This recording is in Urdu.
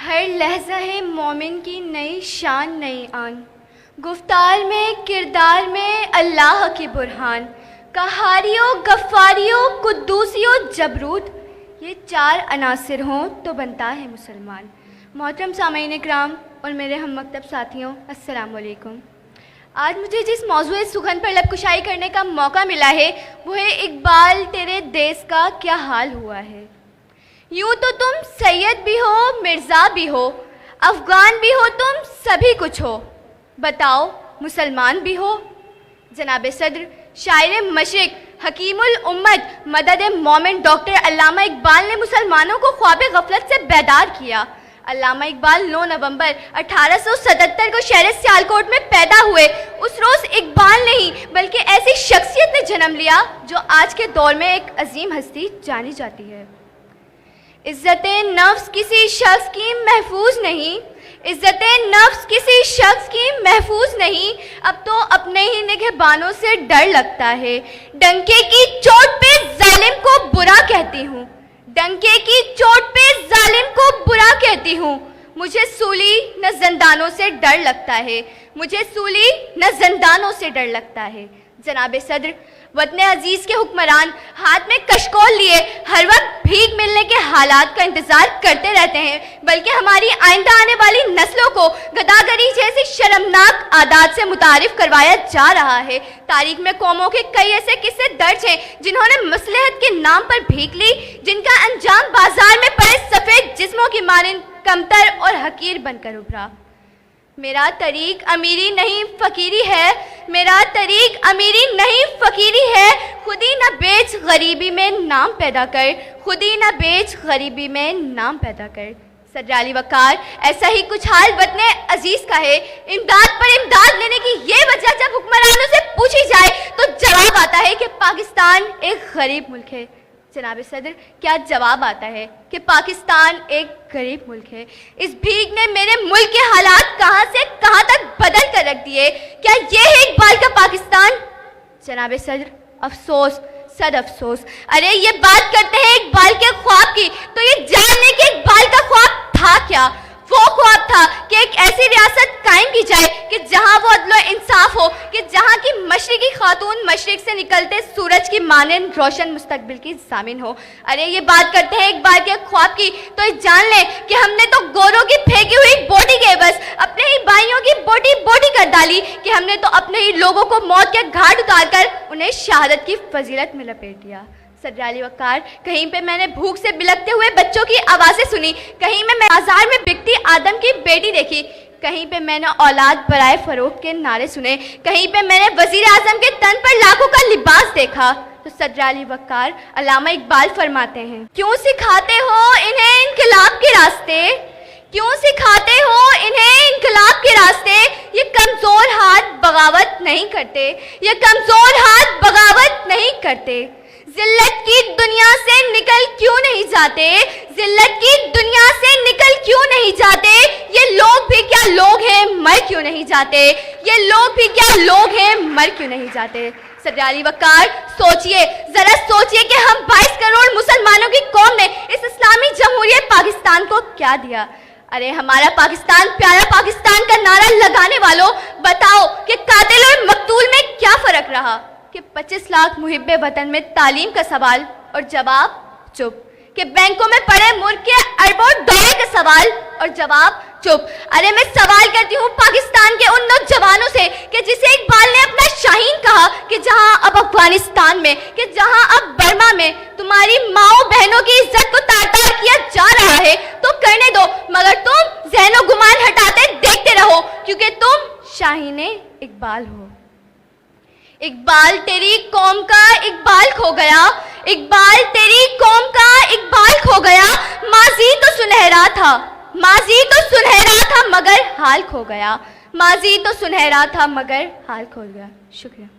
ہر لحظہ ہے مومن کی نئی شان نئی آن، گفتار میں کردار میں اللہ کی برہان، قہاریو غفاریو قدوسیو جبروت، یہ چار عناصر ہوں تو بنتا ہے مسلمان۔ محترم سامعین اکرام اور میرے ہم مکتب ساتھیوں، السلام علیکم۔ آج مجھے جس موضوع سخن پر لب کشائی کرنے کا موقع ملا ہے وہ ہے اقبال تیرے دیس کا کیا حال ہوا ہے۔ یوں تو تم سید بھی ہو مرزا بھی ہو، افغان بھی ہو، تم سبھی کچھ ہو، بتاؤ مسلمان بھی ہو۔ جناب صدر شاعر مشرق حکیم الامت مدد مومن ڈاکٹر علامہ اقبال نے مسلمانوں کو خواب غفلت سے بیدار کیا۔ علامہ اقبال 9 نومبر 1877 کو شہر سیالکوٹ میں پیدا ہوئے۔ اس روز اقبال نہیں بلکہ ایسی شخصیت نے جنم لیا جو آج کے دور میں ایک عظیم ہستی جانی جاتی ہے۔ عزت نفس کسی شخص کی محفوظ نہیں، عزت نفس کسی شخص کی محفوظ نہیں، اب تو اپنے ہی نگہبانوں سے ڈر لگتا ہے۔ ڈنکے کی چوٹ پہ ظالم کو برا کہتی ہوں، ڈنکے کی چوٹ پہ ظالم کو برا کہتی ہوں، مجھے سولی نہ زندانوں سے ڈر لگتا ہے، مجھے سولی نہ زندانوں سے ڈر لگتا ہے۔ جناب صدر وطن عزیز کے حکمران ہاتھ میں کشکول لیے ہر وقت بھیک ملنے کے حالات کا انتظار کرتے رہتے ہیں، بلکہ ہماری آئندہ آنے والی نسلوں کو گداگری جیسی شرمناک عادات سے متعارف کروایا جا رہا ہے۔ تاریخ میں قوموں کے کئی ایسے قصے درج ہیں جنہوں نے مصلحت کے نام پر بھیک لی، جن کا انجام بازار میں پڑے سفید جسموں کی مانند کمتر اور حقیر بن کر ابھرا۔ میرا طریق امیری نہیں فقیری ہے، میرا طریق امیری نہیں فقیری ہے، خودی نہ بیچ غریبی میں نام پیدا کر، خودی نہ بیچ غریبی میں نام پیدا کر۔ صدر علی وقار ایسا ہی کچھ حال وطن عزیز کا ہے۔ امداد پر امداد لینے کی یہ وجہ جب حکمرانوں سے پوچھی جائے تو جواب آتا ہے کہ پاکستان ایک غریب ملک ہے۔ جناب صدر کیا جواب آتا ہے کہ پاکستان ایک غریب ملک ہے؟ اس بھیک نے میرے ملک کے حالات کہاں سے کہاں تک بدل کر رکھ دیے۔ کیا یہ ہے اقبال کا پاکستان؟ جناب صدر افسوس، صد افسوس۔ ارے یہ بات کرتے ہیں اقبال کے خواب کی تو یہ جان لیں کہ اقبال کا خواب تھا کیا۔ وہ خواب تھا کہ ایک ایسی ریاست قائم کی جائے کہ جہاں وہ عدل و انصاف ہو، کہ جہاں کی مشرقی خاتون مشرق سے نکلتے سورج کی مانند روشن مستقبل کی ضامن ہو۔ ارے یہ بات کرتے ہیں اقبال کے خواب کی تو یہ جان لیں کہ ہم نے تو گوروں کی پھینکی ہوئی بوٹی کے بس اپنے ہی بھائیوں کی بوٹی بوٹی کر ڈالی، کہ ہم نے تو اپنے ہی لوگوں کو موت کے گھاٹ اتار کر انہیں شہادت کی فضیلت میں لپیٹ دیا۔ صدر علی وقار کہیں پہ میں نے بھوک سے بلکتے ہوئے بچوں کی آوازیں سنی، کہیں میں بازار میں بکتی آدم کی بیٹی دیکھی، کہیں پہ میں نے اولاد برائے فروخت کے نعرے سنے، کہیں پہ میں نے وزیر اعظم کے تن پر لاکھوں کا لباس دیکھا۔ تو صدر علی وقار علامہ اقبال فرماتے ہیں، کیوں سکھاتے ہو انہیں انقلاب کے راستے، کیوں سکھاتے ہو انہیں انقلاب کے راستے، یہ کمزور ہاتھ بغاوت نہیں کرتے، یہ کمزور ہاتھ بغاوت نہیں کرتے۔ ذلت کی دنیا سے نکل کیوں نہیں جاتے، ذلت کی دنیا سے نکل کیوں نہیں جاتے، یہ لوگ بھی کیا لوگ ہیں مر کیوں نہیں جاتے، یہ لوگ بھی کیا لوگ ہیں مر کیوں نہیں جاتے۔ صدر علی وقار سوچئے، ذرا سوچئے کہ ہم 22 کروڑ مسلمانوں کی قوم نے اس اسلامی جمہوریہ پاکستان کو کیا دیا۔ ارے ہمارا پاکستان پیارا پاکستان کا نعرہ لگانے والوں، بتاؤ کہ قاتل اور مقتول میں کیا فرق رہا؟ کہ 25 لاکھ محب وطن میں تعلیم کا سوال اور جواب چپ، کہ بینکوں میں پڑے ملک کے اربوں ڈالر کا سوال اور جواب چپ۔ ارے میں سوال کرتی ہوں پاکستان کے ان نوجوانوں سے کہ جسے اقبال نے اپنا شاہین کہا، کہ جہاں اب افغانستان میں، کہ جہاں اب برما میں تمہاری ماؤں بہنوں کی عزت کو تار تار کیا جا رہا ہے تو کرنے دو، مگر تم ذہن و گمان ہٹاتے دیکھتے رہو، کیونکہ تم شاہین اقبال ہو۔ اقبال تیری قوم کا اقبال کھو گیا، اقبال تیری قوم کا اقبال کھو گیا، ماضی تو سنہرا تھا، ماضی تو سنہرا تھا مگر حال کھو گیا، ماضی تو سنہرا تھا مگر حال کھو گیا۔ شکریہ۔